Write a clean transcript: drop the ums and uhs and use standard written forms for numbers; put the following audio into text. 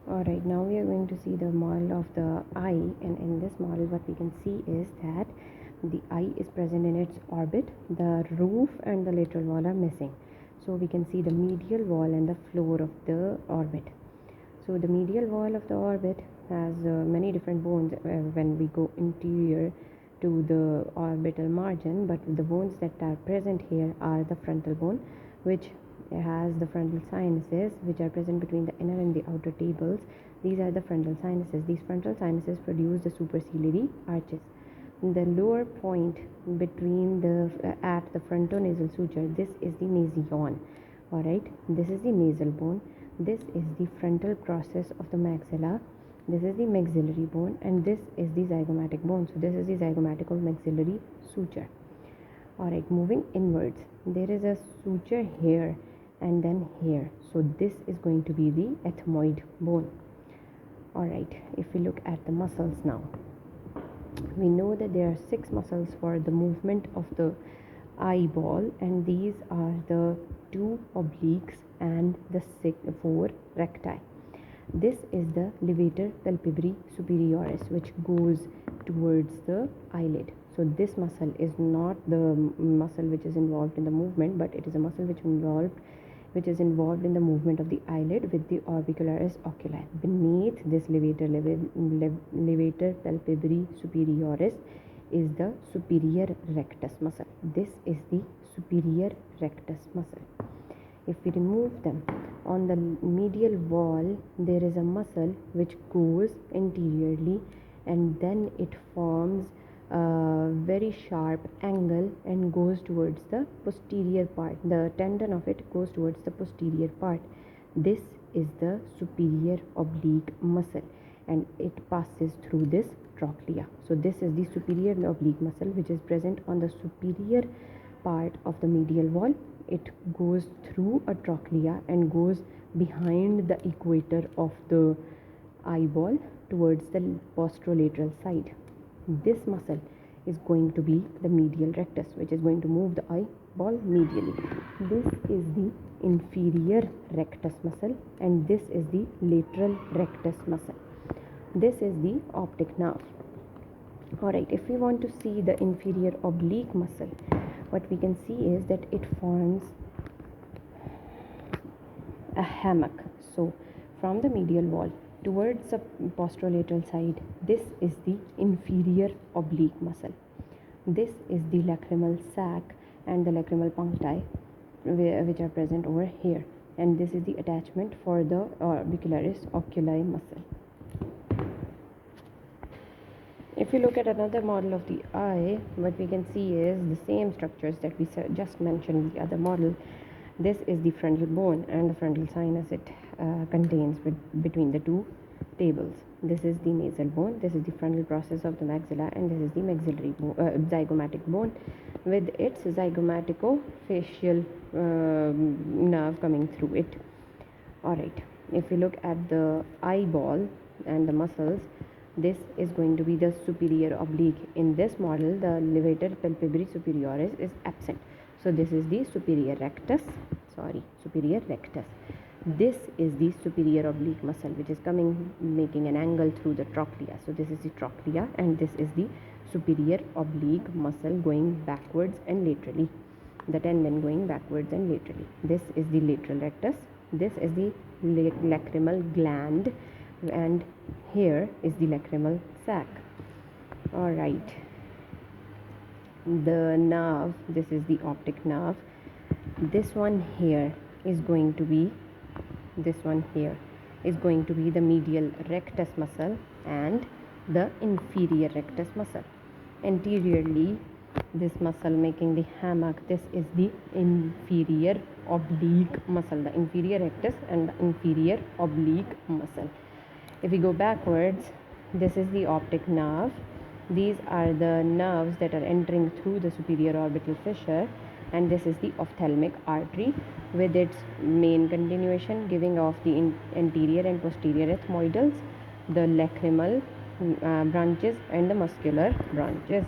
Alright, now we are going to see the model of the eye, and in this model what we can see is that the eye is present in its orbit, the roof and the lateral wall are missing. So we can see the medial wall and the floor of the orbit. So the medial wall of the orbit has many different bones when we go interior to the orbital margin, but the bones that are present here are the frontal bone, which has the frontal sinuses, which are present between the inner and the outer tables. These are the frontal sinuses. These frontal sinuses produce the superciliary arches. The lower point between the at the frontonasal suture, this is the nasion. Alright, this is the nasal bone. This is the frontal process of the maxilla. This is the maxillary bone, and this is the zygomatic bone. So this is the zygomatic maxillary suture. Alright, moving inwards, there is a suture here and then here. So this is going to be the ethmoid bone. Alright, if we look at the muscles now, we know that there are 6 muscles for the movement of the eyeball, and these are the 2 obliques and the 4 recti. This is the levator palpebrae superioris, which goes towards the eyelid. So this muscle is not the muscle which is involved in the movement, but it is a muscle which is involved in the movement of the eyelid with the orbicularis oculi. Beneath this levator palpebrae superioris is the superior rectus muscle. This is the superior rectus muscle. If we remove them, on the medial wall there is a muscle which goes interiorly, and then it forms a very sharp angle and goes towards the posterior part. The tendon of it goes towards the posterior part. This is the superior oblique muscle, and it passes through this trochlea. So this is the superior oblique muscle which is present on the superior part of the medial wall. It goes through a trochlea and goes behind the equator of the eyeball towards the posterolateral side. This muscle is going to be the medial rectus, which is going to move the eyeball medially. This is the inferior rectus muscle, and this is the lateral rectus muscle. This is the optic nerve. Alright, if we want to see the inferior oblique muscle, what we can see is that it forms a hammock. So from the medial wall towards the posterolateral side, this is the inferior oblique muscle. This is the lacrimal sac and the lacrimal puncti, which are present over here, and this is the attachment for the orbicularis oculi muscle. If you look at another model of the eye, what we can see is the same structures that we just mentioned in the other model. This is the frontal bone and the frontal sinus it contains between the 2 tables. This is the nasal bone, this is the frontal process of the maxilla, and this is the maxillary zygomatic bone with its zygomatico-facial nerve coming through it. Alright, if we look at the eyeball and the muscles, this is going to be the superior oblique. In this model, the levator palpebrae superioris is absent. So this is the superior rectus. This is the superior oblique muscle, which is making an angle through the trochlea. So this is the trochlea, and this is the superior oblique muscle going backwards and laterally. The tendon going backwards and laterally. This is the lateral rectus. This is the lacrimal gland, and here is the lacrimal sac. Alright, the nerve, this is the optic nerve. This one here is going to be the medial rectus muscle and the inferior rectus muscle. Anteriorly, this muscle making the hammock, this is the inferior oblique muscle, the inferior rectus and the inferior oblique muscle. If we go backwards, this is the optic nerve. These are the nerves that are entering through the superior orbital fissure, and this is the ophthalmic artery with its main continuation giving off the anterior and posterior ethmoidals, the lacrimal branches and the muscular branches.